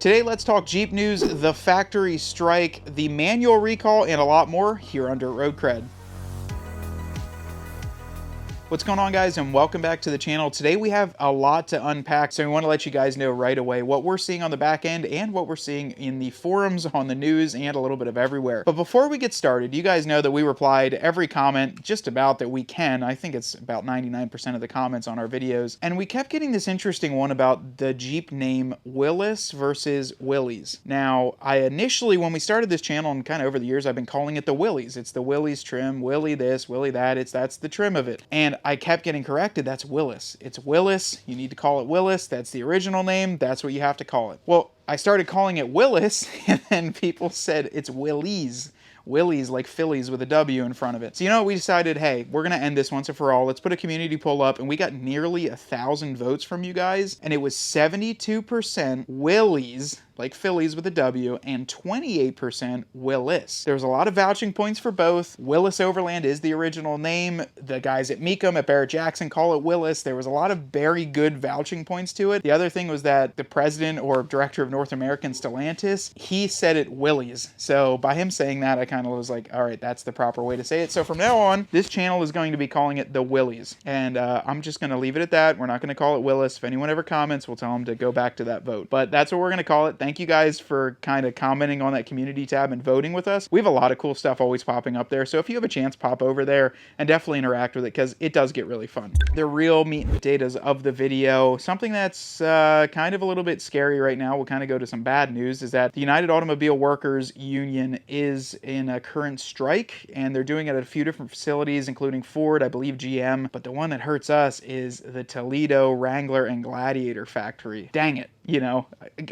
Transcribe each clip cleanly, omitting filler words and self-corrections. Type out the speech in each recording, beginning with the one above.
Today, let's talk Jeep news, the factory strike, the manual recall, and a lot more here on Dirt Road Cred. What's going on, guys, and welcome back to the channel. Today we have a lot to unpack, so we want to let you guys know right away what we're seeing on the back end and what we're seeing in the forums, on the news, and a little bit of everywhere. But before we get started, you guys know that we reply to every comment just about that we can. I think it's about 99% of the comments on our videos, and we kept getting this interesting one about the Jeep name Willis versus Willys. Now, I initially, when we started this channel and kind of over the years, I've been calling it the Willys. It's the Willys trim, Willy this, Willy that. That's the trim of it. And I kept getting corrected. That's Willis. It's Willis. You need to call it Willis. That's the original name. That's what you have to call it. Well, I started calling it Willis, and then people said it's Willys. Willys, like Phillies with a W in front of it. So, you know, we decided, hey, we're going to end this once and for all. Let's put a community poll up, and we got nearly 1,000 votes from you guys, and it was 72% Willys, like Phillies with a W, and 28% Willis. There's a lot of vouching points for both. Willis Overland is the original name. The guys at Mecum, at Barrett-Jackson, call it Willis. There was a lot of very good vouching points to it. The other thing was that the president or director of North American, Stellantis, he said it Willys. So by him saying that, I kind of was like, all right, that's the proper way to say it. So from now on, this channel is going to be calling it the Willys. And I'm just going to leave it at that. We're not going to call it Willis. If anyone ever comments, we'll tell them to go back to that vote. But that's what we're going to call it. Thank you guys for kind of commenting on that community tab and voting with us. We have a lot of cool stuff always popping up there. So if you have a chance, pop over there and definitely interact with it, because it does get really fun. The real meat and potatoes of the video, something that's kind of a little bit scary right now, we'll kind of go to some bad news, is that the United Automobile Workers Union is in a current strike, and they're doing it at a few different facilities, including Ford, I believe GM, but the one that hurts us is the Toledo Wrangler and Gladiator factory. Dang it. You know,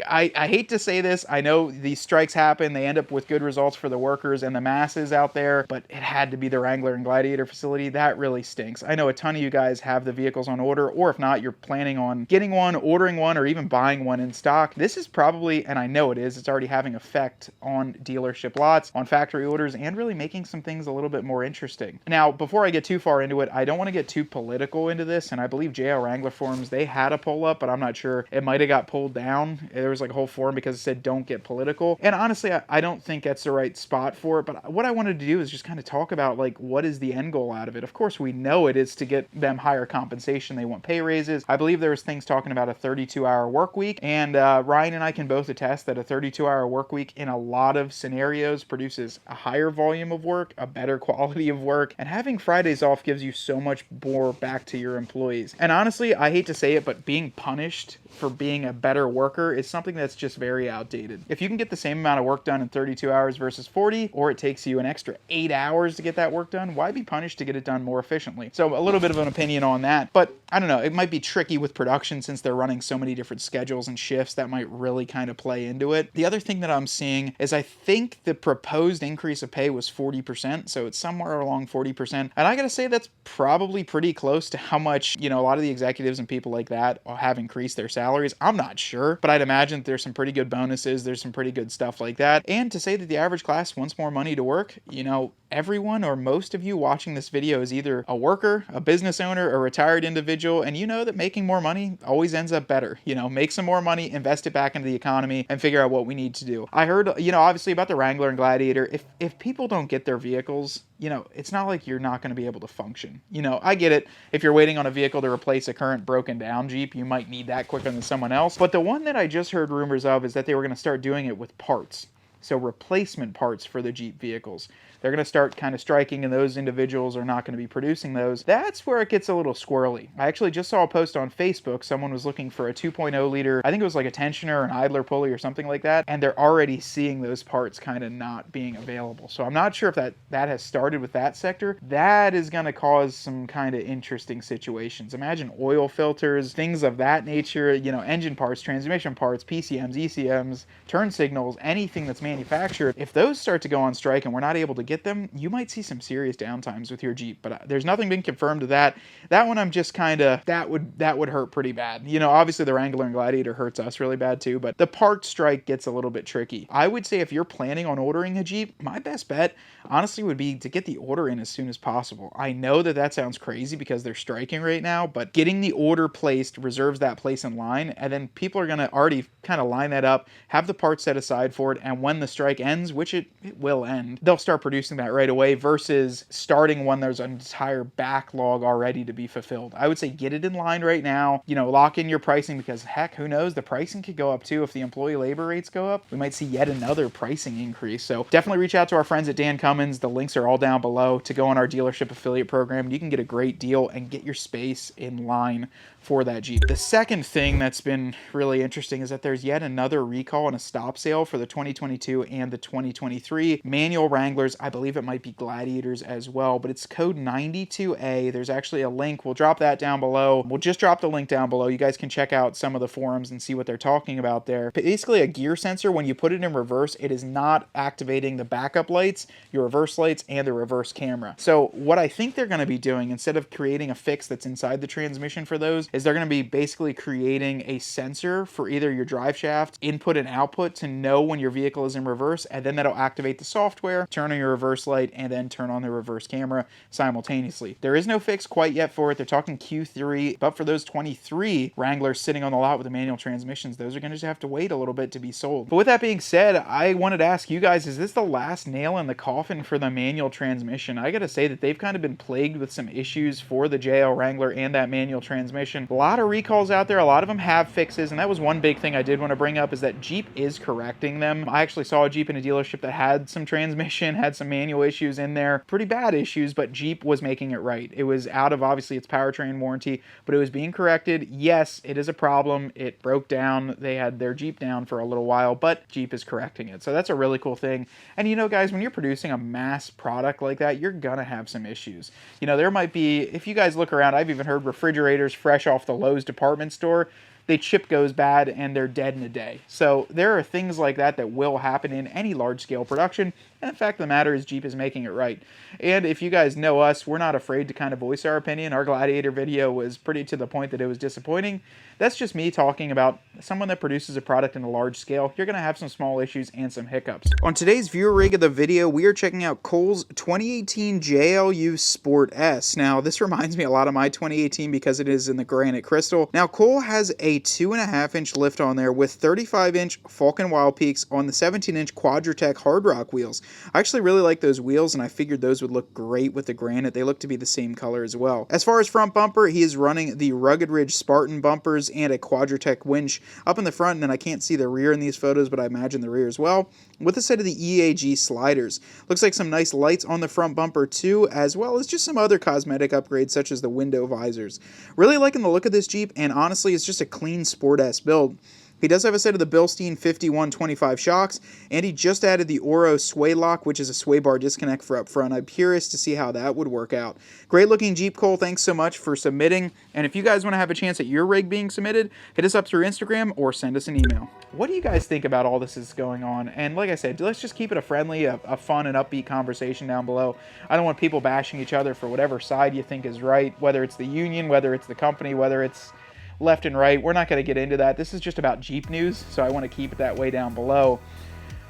I hate to say this. I know these strikes happen. They end up with good results for the workers and the masses out there, but it had to be the Wrangler and Gladiator facility. That really stinks. I know a ton of you guys have the vehicles on order, or if not, you're planning on getting one, ordering one, or even buying one in stock. This is probably, and I know it is, it's already having effect on dealership lots, on factory orders, and really making some things a little bit more interesting. Now, before I get too far into it, I don't want to get too political into this, and I believe JL Wrangler forums, they had a poll up, but I'm not sure. It might have got pulled down. There was like a whole forum because it said don't get political, and honestly I don't think that's the right spot for it. But what I wanted to do is just kind of talk about, like, what is the end goal out of it. Of course we know it is to get them higher compensation. They want pay raises. I believe there was things talking about a 32-hour work week, and Ryan and I can both attest that a 32-hour work week in a lot of scenarios produces a higher volume of work, a better quality of work, and having Fridays off gives you so much more back to your employees. And honestly, I hate to say it, but being punished for being a better worker is something that's just very outdated. If you can get the same amount of work done in 32 hours versus 40, or it takes you an extra 8 hours to get that work done, why be punished to get it done more efficiently? So a little bit of an opinion on that, but I don't know, it might be tricky with production since they're running so many different schedules and shifts. That might really kind of play into it. The other thing that I'm seeing is I think the proposed increase of pay was 40%, so it's somewhere along 40%, and I gotta say that's probably pretty close to how much, you know, a lot of the executives and people like that have increased their salaries. I'm not sure, but I'd imagine there's some pretty good bonuses, there's some pretty good stuff like that. And to say that the average class wants more money to work, you know, everyone or most of you watching this video is either a worker, a business owner, a retired individual, and you know that making more money always ends up better. You know, make some more money, invest it back into the economy, and figure out what we need to do. I heard, you know, obviously about the Wrangler and Gladiator. If people don't get their vehicles, you know, it's not like you're not going to be able to function. You know, I get it. If you're waiting on a vehicle to replace a current broken down Jeep, you might need that quicker than someone else. But the one that I just heard rumors of is that they were going to start doing it with parts. So replacement parts for the Jeep vehicles. They're going to start kind of striking, and those individuals are not going to be producing those. That's where it gets a little squirrely. I actually just saw a post on Facebook. Someone was looking for a 2.0 liter, I think it was like a tensioner, an idler pulley or something like that, and they're already seeing those parts kind of not being available. So I'm not sure if that has started with that sector. That is going to cause some kind of interesting situations. Imagine oil filters, things of that nature, you know, engine parts, transmission parts, PCMs, ECMs, turn signals, anything that's manufactured, if those start to go on strike and we're not able to get them, you might see some serious downtimes with your Jeep. But there's nothing been confirmed to that. That one I'm just kind of, that would hurt pretty bad. You know, obviously the Wrangler and Gladiator hurts us really bad too, but the part strike gets a little bit tricky. I would say if you're planning on ordering a Jeep, my best bet honestly would be to get the order in as soon as possible. I know that that sounds crazy because they're striking right now, but getting the order placed reserves that place in line, and then people are going to already kind of line that up, have the parts set aside for it, and when the strike ends, which it will end, they'll start producing that right away versus starting when there's an entire backlog already to be fulfilled. I would say get it in line right now, you know, lock in your pricing, because heck, who knows, the pricing could go up too. If the employee labor rates go up, we might see yet another pricing increase. So definitely reach out to our friends at Dan Cummins. The links are all down below to go on our dealership affiliate program. You can get a great deal and get your space in line for that Jeep. The second thing that's been really interesting is that there's yet another recall and a stop sale for the 2022 and the 2023 manual Wranglers. I believe it might be Gladiators as well, but it's code 92A. There's actually a link. We'll drop that down below. We'll just drop the link down below. You guys can check out some of the forums and see what they're talking about there. Basically a gear sensor, when you put it in reverse, it is not activating the backup lights, your reverse lights, and the reverse camera. So what I think they're going to be doing, instead of creating a fix that's inside the transmission for those, is they're going to be basically creating a sensor for either your drive shaft input and output to know when your vehicle is in reverse, and then that'll activate the software, turn on your reverse light, and then turn on the reverse camera simultaneously. There is no fix quite yet for it. They're talking Q3, but for those 23 Wranglers sitting on the lot with the manual transmissions, those are going to just have to wait a little bit to be sold. But with that being said, I wanted to ask you guys, is this the last nail in the coffin for the manual transmission? I gotta say that they've kind of been plagued with some issues for the JL Wrangler and that manual transmission. A lot of recalls out there, a lot of them have fixes, and that was one big thing I did want to bring up, is that Jeep is correcting them. I actually saw a Jeep in a dealership that had some transmission, had some manual issues in there, pretty bad issues, but Jeep was making it right. It was out of, obviously, its powertrain warranty, but it was being corrected. Yes, it is a problem. It broke down. They had their Jeep down for a little while, but Jeep is correcting it. So that's a really cool thing. And you know, guys, when you're producing a mass product like that, you're gonna have some issues. You know, there might be, if you guys look around, I've even heard refrigerators fresh off the Lowe's department store, the chip goes bad and they're dead in a day. So there are things like that that will happen in any large-scale production. And the fact of the matter is Jeep is making it right. And if you guys know us, we're not afraid to kind of voice our opinion. Our Gladiator video was pretty to the point that it was disappointing. That's just me talking about someone that produces a product in a large scale. You're going to have some small issues and some hiccups. On today's viewer rig of the video, we are checking out Cole's 2018 JLU Sport S. Now, this reminds me a lot of my 2018 because it is in the granite crystal. Now, Cole has a 2.5-inch lift on there with 35-inch Falcon Wild Peaks on the 17-inch Quadratec Hard Rock wheels. I actually really like those wheels, and I figured those would look great with the granite. They look to be the same color as well. As far as front bumper, he is running the Rugged Ridge Spartan bumpers and a Quadratec winch up in the front, and then I can't see the rear in these photos, but I imagine the rear as well, with a set of the EAG sliders. Looks like some nice lights on the front bumper too, as well as just some other cosmetic upgrades such as the window visors. Really liking the look of this Jeep, and honestly, it's just a clean Sport S build. He does have a set of the Bilstein 5125 shocks, and he just added the Oro sway lock, which is a sway bar disconnect for up front. I'm curious to see how that would work out. Great looking Jeep, Cole. Thanks so much for submitting. And if you guys want to have a chance at your rig being submitted, hit us up through Instagram or send us an email. What do you guys think about all this is going on? And like I said, let's just keep it a friendly, a fun and upbeat conversation down below. I don't want people bashing each other for whatever side you think is right, whether it's the union, whether it's the company, whether it's left and right. We're not going to get into that. This is just about Jeep news, so I want to keep it that way down below.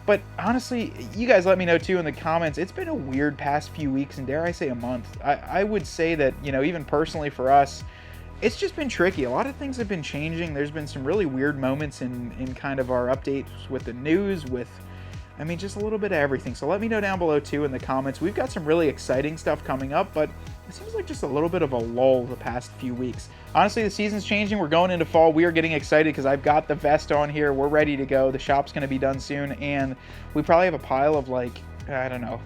But honestly, you guys let me know too in the comments. It's been a weird past few weeks, and dare I say a month. I would say that, you know, even personally for us, it's just been tricky. A lot of things have been changing. There's been some really weird moments in kind of our updates with the news, with, I mean, just a little bit of everything. So let me know down below too in the comments. We've got some really exciting stuff coming up, but it seems like just a little bit of a lull the past few weeks. Honestly, the season's changing. We're going into fall. We are getting excited because I've got the vest on here. We're ready to go. The shop's going to be done soon, and we probably have a pile of, like, I don't know,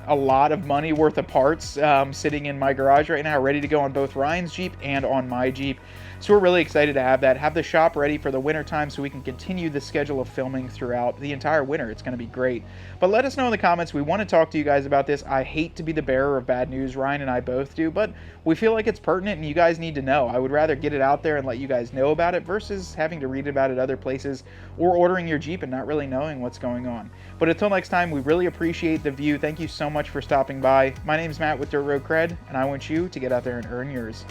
a lot of money worth of parts sitting in my garage right now, ready to go on both Ryan's Jeep and on my Jeep. So we're really excited to have that, have the shop ready for the winter time so we can continue the schedule of filming throughout the entire winter. It's going to be great. But let us know in the comments. We want to talk to you guys about this. I hate to be the bearer of bad news. Ryan and I both do, but we feel like it's pertinent and you guys need to know. I would rather get it out there and let you guys know about it versus having to read about it other places or ordering your Jeep and not really knowing what's going on. But until next time, we really appreciate the view. Thank you so much for stopping by. My name is Matt with Dirt Road CRED, and I want you to get out there and earn yours.